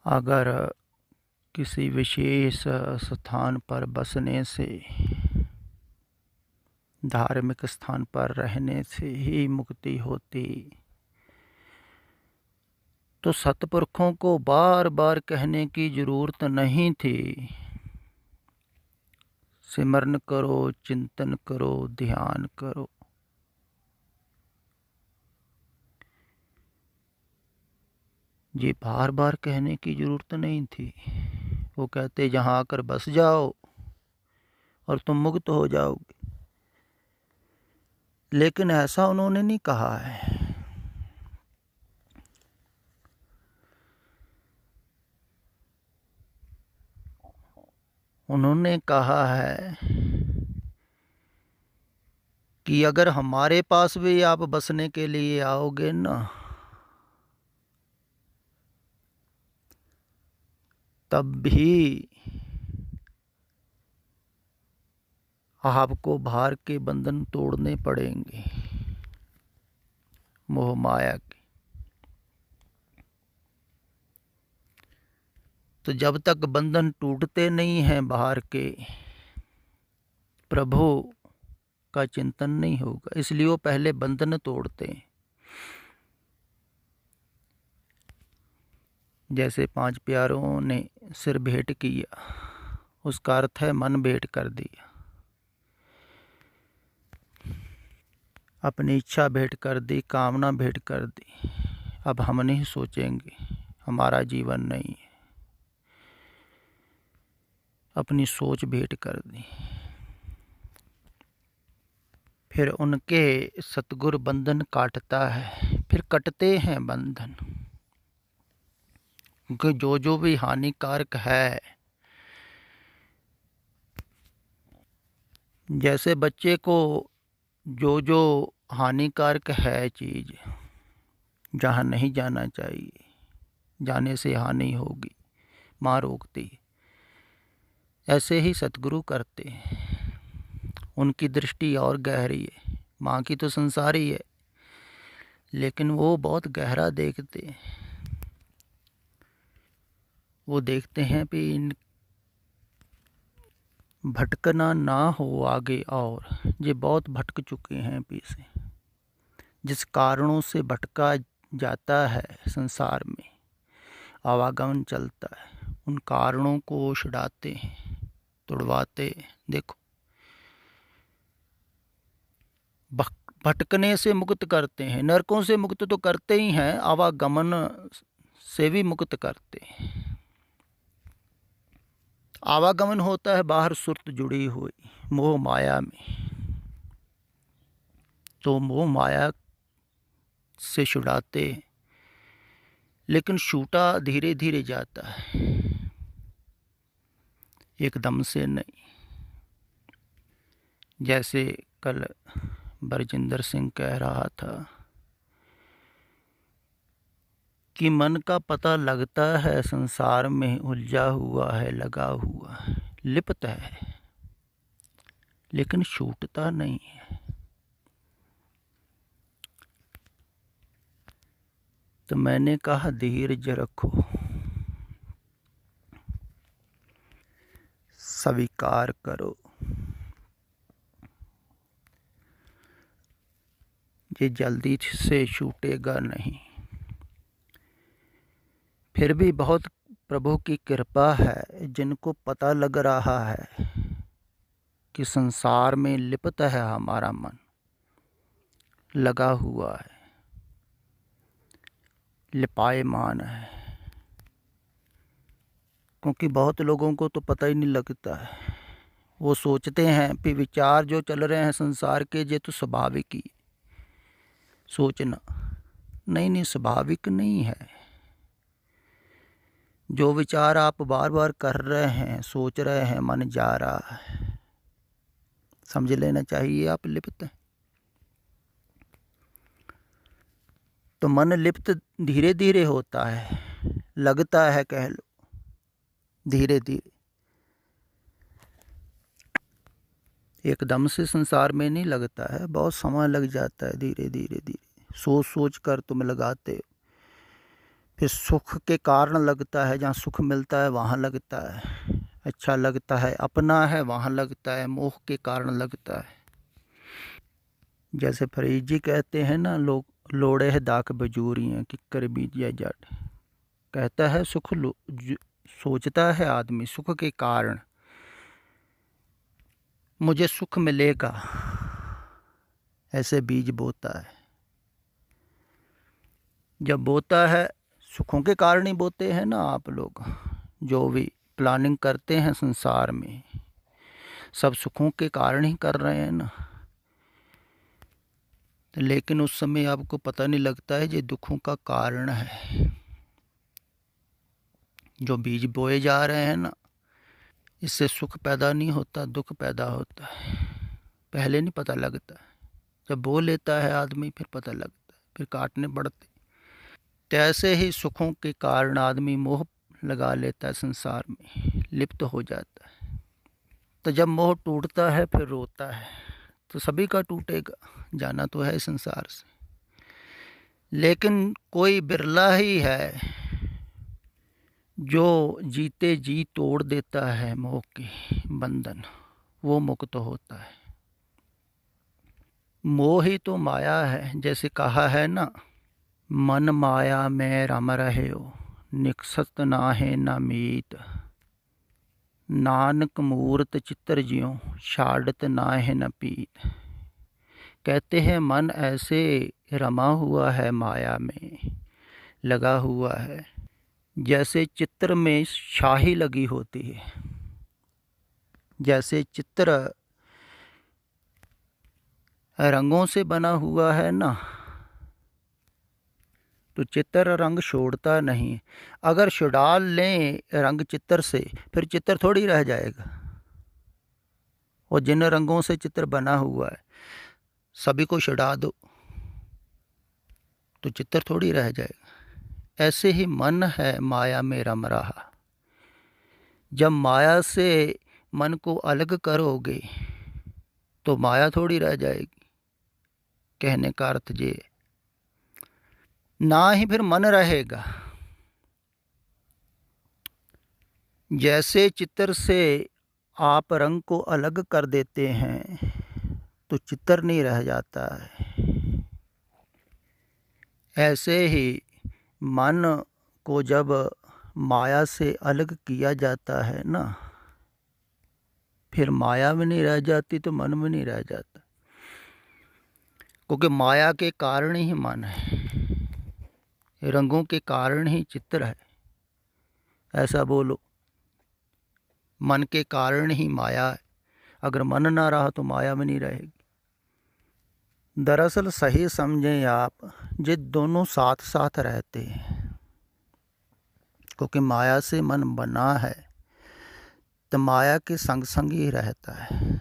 अगर किसी विशेष स्थान पर बसने से, धार्मिक स्थान पर रहने से ही मुक्ति होती, तो सतपुरखों को बार बार कहने की जरूरत नहीं थी। सिमरन करो, चिंतन करो, ध्यान करो। ये बार बार कहने की जरूरत नहीं थी। वो कहते जहाँ आकर बस जाओ और तुम मुक्त हो जाओगे। लेकिन ऐसा उन्होंने नहीं कहा है। उन्होंने कहा है कि अगर हमारे पास भी आप बसने के लिए आओगे ना, तब भी आपको भार के बंधन तोड़ने पड़ेंगे, मोह माया के। तो जब तक बंधन टूटते नहीं हैं बाहर के, प्रभु का चिंतन नहीं होगा। इसलिए वो पहले बंधन तोड़ते हैं। जैसे 5 प्यारों ने सिर भेंट किया, उसका अर्थ है मन भेंट कर दिया, अपनी इच्छा भेंट कर दी, कामना भेंट कर दी। अब हम नहीं सोचेंगे, हमारा जीवन नहीं है, अपनी सोच भेंट कर दी। फिर उनके सतगुरु बंधन काटता है, फिर कटते हैं बंधन। क्योंकि जो जो भी हानिकारक है, जैसे बच्चे को जो जो हानिकारक है चीज़, जहाँ नहीं जाना चाहिए, जाने से हानि होगी, माँ रोकती है। ऐसे ही सतगुरु करते हैं। उनकी दृष्टि और गहरी है। माँ की तो संसारी है, लेकिन वो बहुत गहरा देखते हैं। वो देखते हैं कि इन भटकना ना हो आगे, और ये बहुत भटक चुके हैं पीछे। जिस कारणों से भटका जाता है संसार में, आवागमन चलता है, उन कारणों को छुड़ाते हैं, तुड़वाते हैं। देखो, भटकने से मुक्त करते हैं, नरकों से मुक्त तो करते ही हैं, आवागमन से भी मुक्त करते हैं। आवागमन होता है बाहर सुरत जुड़ी हुई मोह माया में, तो मोह माया से छुड़ाते हैं। लेकिन छूटा धीरे धीरे जाता है, एकदम से नहीं। जैसे कल बरजिंदर सिंह कह रहा था कि मन का पता लगता है संसार में उलझा हुआ है, लगा हुआ है, लिप्त है, लेकिन छूटता नहीं है। तो मैंने कहा धीरज रखो, स्वीकार करो, ये जल्दी से छूटेगा नहीं। फिर भी बहुत प्रभु की कृपा है, जिनको पता लग रहा है कि संसार में लिप्त है हमारा मन, लगा हुआ है, लिपायमान है। क्योंकि बहुत लोगों को तो पता ही नहीं लगता है। वो सोचते हैं कि विचार जो चल रहे हैं संसार के, ये तो स्वाभाविक ही सोचना। नहीं नहीं, स्वाभाविक नहीं है। जो विचार आप बार बार कर रहे हैं, सोच रहे हैं, मन जा रहा है, समझ लेना चाहिए आप लिप्त हैं। तो मन लिप्त धीरे धीरे होता है, लगता है, कह लो धीरे धीरे, एकदम से संसार में नहीं लगता है, बहुत समय लग जाता है। धीरे धीरे धीरे सोच सोच कर तुम लगाते हो। फिर सुख के कारण लगता है, जहाँ सुख मिलता है वहाँ लगता है, अच्छा लगता है, अपना है वहाँ लगता है, मोह के कारण लगता है। जैसे फरीद जी कहते हैं ना, लोग लोड़े है दाक बजूरियाँ किक्कर बीज या जट। कहता है सोचता है आदमी सुख के कारण मुझे सुख मिलेगा, ऐसे बीज बोता है। जब बोता है, सुखों के कारण ही बोते हैं ना। आप लोग जो भी प्लानिंग करते हैं संसार में, सब सुखों के कारण ही कर रहे हैं ना। लेकिन उस समय आपको पता नहीं लगता है ये दुखों का कारण है। जो बीज बोए जा रहे हैं ना, इससे सुख पैदा नहीं होता, दुख पैदा होता है। पहले नहीं पता लगता, जब बो लेता है आदमी फिर पता लगता है, फिर काटने पड़ते। तो ऐसे ही सुखों के कारण आदमी मोह लगा लेता है, संसार में लिप्त हो जाता है। तो जब मोह टूटता है फिर रोता है। तो सभी का टूटेगा, जाना तो है संसार से। लेकिन कोई बिरला ही है जो जीते जी तोड़ देता है मोह के बंधन, वो मुक्त होता है। मोह ही तो माया है। जैसे कहा है ना, मन माया में रम रहे हो, निकसत नाहे न मीत, नानक मूरत चित्र ज्यों, छाड़त नाहे न पीत। कहते हैं मन ऐसे रमा हुआ है, माया में लगा हुआ है, जैसे चित्र में शाही लगी होती है। जैसे चित्र रंगों से बना हुआ है ना, तो चित्र रंग छोड़ता नहीं। अगर छुड़ा लें रंग चित्र से, फिर चित्र थोड़ी रह जाएगा। और जिन रंगों से चित्र बना हुआ है, सभी को छुड़ा दो तो चित्र थोड़ी रह जाएगा। ऐसे ही मन है माया में रम रहा। जब माया से मन को अलग करोगे तो माया थोड़ी रह जाएगी। कहने का अर्थ ये, ना ही फिर मन रहेगा। जैसे चित्र से आप रंग को अलग कर देते हैं तो चित्र नहीं रह जाता है। ऐसे ही मन को जब माया से अलग किया जाता है ना, फिर माया में नहीं रह जाती तो मन में नहीं रह जाता। क्योंकि माया के कारण ही मन है, रंगों के कारण ही चित्र है। ऐसा बोलो, मन के कारण ही माया है। अगर मन ना रहा तो माया में नहीं रहेगी। दरअसल सही समझें आप, ये दोनों साथ साथ रहते हैं। क्योंकि माया से मन बना है तो माया के संग संग ही रहता है।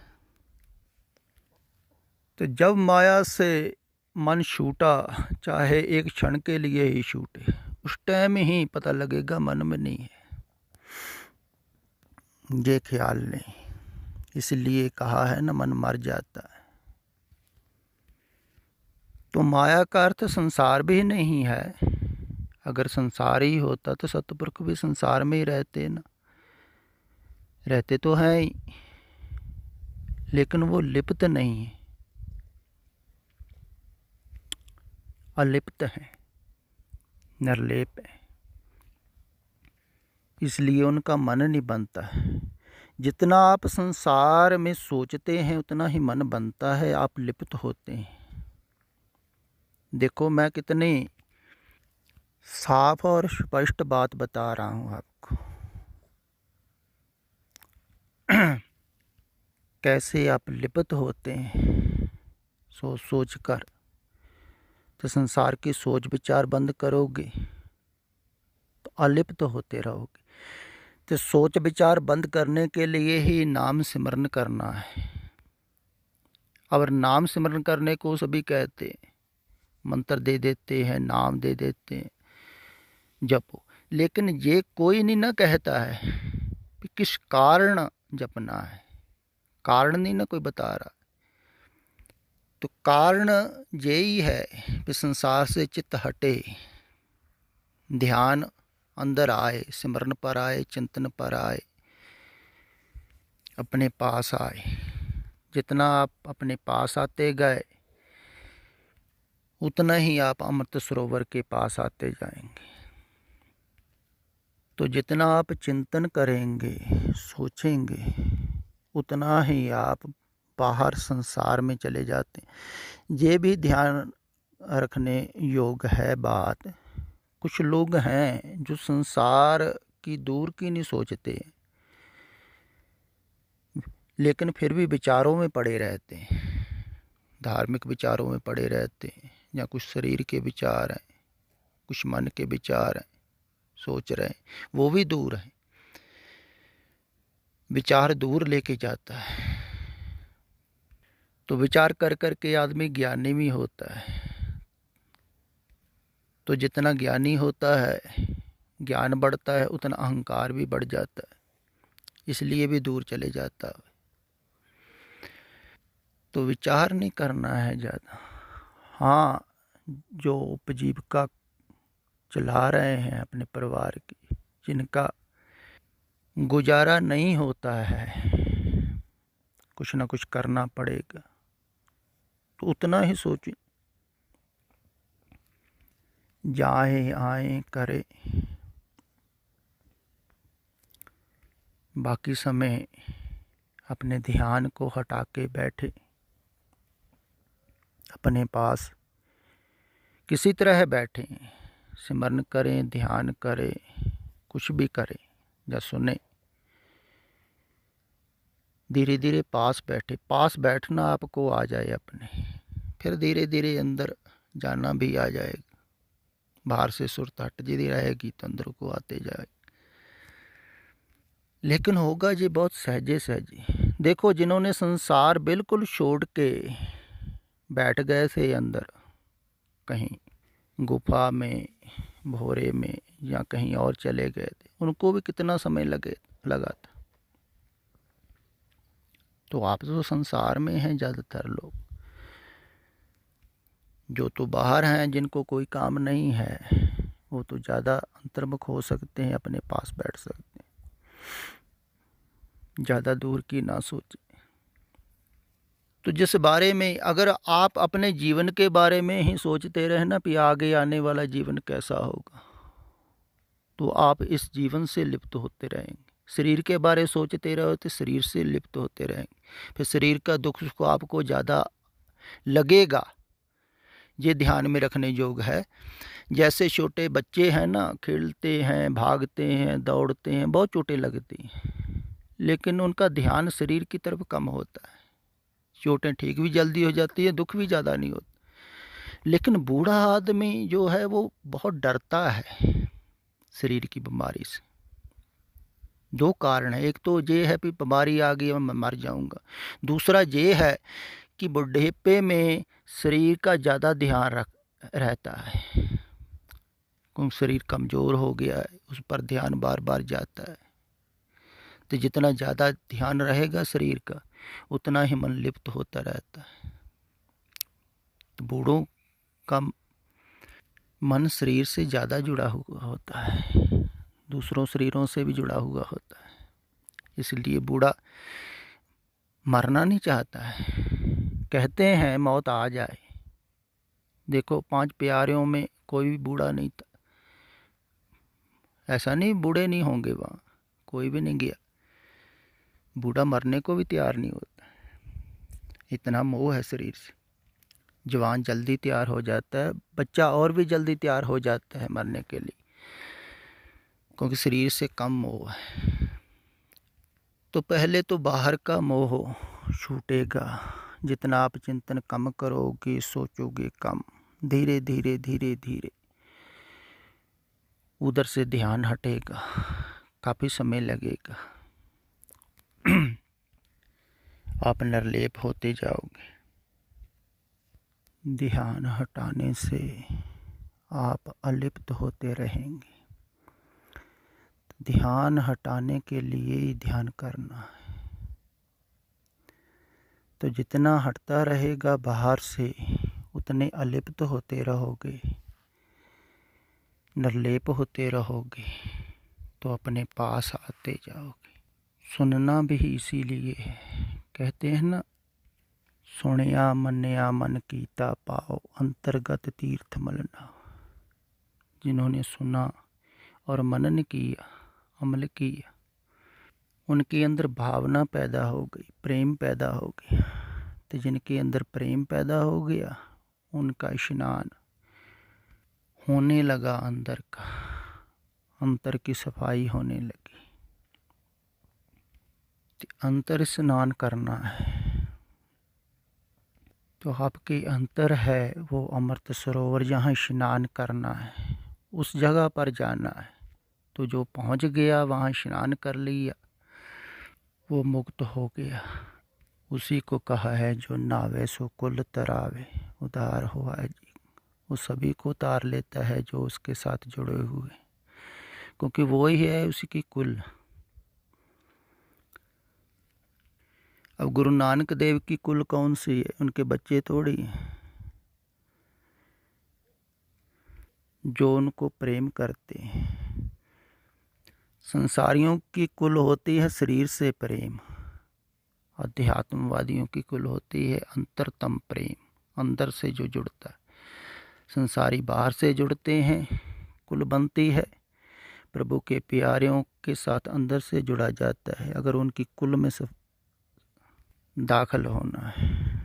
तो जब माया से मन छूटा, चाहे एक क्षण के लिए ही छूटे, उस टाइम ही पता लगेगा मन में नहीं है। ये ख्याल नहीं, इसलिए कहा है ना, मन मर जाता है। तो माया का अर्थ संसार भी नहीं है। अगर संसार ही होता तो सतपुरुष भी संसार में ही रहते ना, रहते तो हैं ही, लेकिन वो लिप्त नहीं है, अलिप्त है, निर्लेप है। इसलिए उनका मन नहीं बनता है। जितना आप संसार में सोचते हैं उतना ही मन बनता है, आप लिप्त होते हैं। देखो मैं कितनी साफ और स्पष्ट बात बता रहा हूँ आपको। कैसे आप लिप्त होते हैं सोच सोच कर। तो संसार की सोच विचार बंद करोगे तो अलिप्त होते रहोगे। तो सोच विचार बंद करने के लिए ही नाम सिमरन करना है। और नाम सिमरन करने को सभी कहते हैं, मंत्र दे देते हैं, नाम दे देते हैं, जपो। लेकिन ये कोई नहीं ना कहता है कि किस कारण जपना है। कारण नहीं ना कोई बता रहा। तो कारण यही है कि संसार से चित्त हटे, ध्यान अंदर आए, सिमरन पर आए, चिंतन पर आए, अपने पास आए। जितना आप अपने पास आते गए उतना ही आप अमृत सरोवर के पास आते जाएंगे। तो जितना आप चिंतन करेंगे, सोचेंगे, उतना ही आप बाहर संसार में चले जाते हैं। ये भी ध्यान रखने योग है बात। कुछ लोग हैं जो संसार की दूर की नहीं सोचते, लेकिन फिर भी विचारों में पड़े रहते हैं, धार्मिक विचारों में पड़े रहते हैं, या कुछ शरीर के विचार हैं, कुछ मन के विचार हैं, सोच रहे हैं, वो भी दूर है। विचार दूर लेके जाता है। तो विचार कर कर के आदमी ज्ञानी भी होता है। तो जितना ज्ञानी होता है, ज्ञान बढ़ता है, उतना अहंकार भी बढ़ जाता है, इसलिए भी दूर चले जाता है। तो विचार नहीं करना है ज़्यादा। हाँ, जो उपजीविका चला रहे हैं अपने परिवार की, जिनका गुजारा नहीं होता है, कुछ ना कुछ करना पड़ेगा, तो उतना ही सोचें, जाए आए करे, बाकी समय अपने ध्यान को हटा के बैठे अपने पास, किसी तरह बैठे, सिमरन करें, ध्यान करें, कुछ भी करें या सुने, धीरे धीरे पास बैठे। पास बैठना आपको आ जाए अपने, फिर धीरे धीरे अंदर जाना भी आ जाएगा। बाहर से सुरत हट जी रहेगी तो अंदर को आते जाए, लेकिन होगा जी बहुत सहजे सहजे। देखो, जिन्होंने संसार बिल्कुल छोड़ के बैठ गए थे अंदर, कहीं गुफा में, भोरे में, या कहीं और चले गए थे, उनको भी कितना समय लगा था। तो आप तो संसार में हैं ज़्यादातर लोग, जो तो बाहर हैं, जिनको कोई काम नहीं है, वो तो ज़्यादा अंतर्मुख हो सकते हैं, अपने पास बैठ सकते हैं, ज़्यादा दूर की ना सोचें। तो जिस बारे में अगर आप अपने जीवन के बारे में ही सोचते रहे ना कि आगे आने वाला जीवन कैसा होगा, तो आप इस जीवन से लिप्त होते रहेंगे। शरीर के बारे सोचते रहो तो शरीर से लिप्त होते रहेंगे, फिर शरीर का दुख सुख आपको ज़्यादा लगेगा। ये ध्यान में रखने योग्य है। जैसे छोटे बच्चे हैं ना, खेलते हैं, भागते हैं, दौड़ते हैं, बहुत चोटें लगती हैं, लेकिन उनका ध्यान शरीर की तरफ कम होता है। चोटें ठीक भी जल्दी हो जाती है, दुख भी ज़्यादा नहीं होता। लेकिन बूढ़ा आदमी जो है वो बहुत डरता है शरीर की बीमारी से। दो कारण है, एक तो ये है कि बीमारी आ गई मैं मर जाऊंगा, दूसरा ये है कि बुढ़ेपे में शरीर का ज़्यादा ध्यान रहता है, क्योंकि शरीर कमज़ोर हो गया है, उस पर ध्यान बार बार जाता है। तो जितना ज़्यादा ध्यान रहेगा शरीर का, उतना ही मन लिप्त होता रहता है। तो बूढ़ों का मन शरीर से ज़्यादा जुड़ा हुआ होता है, दूसरों शरीरों से भी जुड़ा हुआ होता है, इसलिए बूढ़ा मरना नहीं चाहता है। कहते हैं मौत आ जाए। देखो, 5 प्यारों में कोई भी बूढ़ा नहीं था, ऐसा नहीं बूढ़े नहीं होंगे, वहाँ कोई भी नहीं गया। बूढ़ा मरने को भी तैयार नहीं होता, इतना मोह है शरीर से। जवान जल्दी तैयार हो जाता है, बच्चा और भी जल्दी तैयार हो जाता है मरने के लिए, क्योंकि शरीर से कम मोह है। तो पहले तो बाहर का मोह छूटेगा। जितना आप चिंतन कम करोगे, सोचोगे कम, धीरे धीरे धीरे धीरे उधर से ध्यान हटेगा, काफ़ी समय लगेगा। आप निर्लेप होते जाओगे। ध्यान हटाने से आप अलिप्त होते रहेंगे। ध्यान हटाने के लिए ही ध्यान करना है। तो जितना हटता रहेगा बाहर से, उतने अलिप्त होते रहोगे। निर्लेप होते रहोगे तो अपने पास आते जाओगे। सुनना भी इसीलिए है, कहते हैं ना, सुनिया मन्या मन कीता पाओ, अंतर्गत तीर्थ मलना। जिन्होंने सुना और मनन किया, अमल किया, उनके अंदर भावना पैदा हो गई, प्रेम पैदा हो गया। तो जिनके अंदर प्रेम पैदा हो गया, उनका स्नान होने लगा, अंदर का, अंतर की सफाई होने लगी। तो अंतर स्नान करना है, तो आपके अंतर है वो अमृत सरोवर, जहाँ स्नान करना है उस जगह पर जाना है। तो जो पहुँच गया वहाँ स्नान कर लिया, वो मुक्त हो गया। उसी को कहा है जो नावे सो कुल तरावे, उधार हुआ है जी। वो सभी को उतार लेता है जो उसके साथ जुड़े हुए, क्योंकि वो ही है उसकी कुल। अब गुरु नानक देव की कुल कौन सी है? उनके बच्चे थोड़ी हैं। जो उनको प्रेम करते हैं। संसारियों की कुल होती है शरीर से प्रेम, अध्यात्मवादियों की कुल होती है अंतरतम प्रेम, अंदर से जो जुड़ता है। संसारी बाहर से जुड़ते हैं, कुल बनती है। प्रभु के प्यारियों के साथ अंदर से जुड़ा जाता है, अगर उनकी कुल में से दाखिल होना है।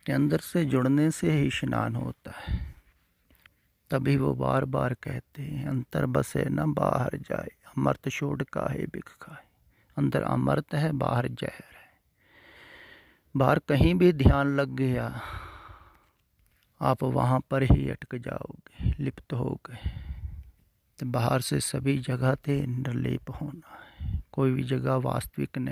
कि अंदर से जुड़ने से ही स्नान होता है। तभी वो बार बार कहते हैं, अंतर बसे न बाहर जाए, अमृत छोड़ काहे बिख खाए। अंदर अमृत है, बाहर जहर है। बाहर कहीं भी ध्यान लग गया, आप वहाँ पर ही अटक जाओगे, लिप्त हो गए। तो बाहर से सभी जगह थे निर्लेप होना है, कोई भी जगह वास्तविक नहीं।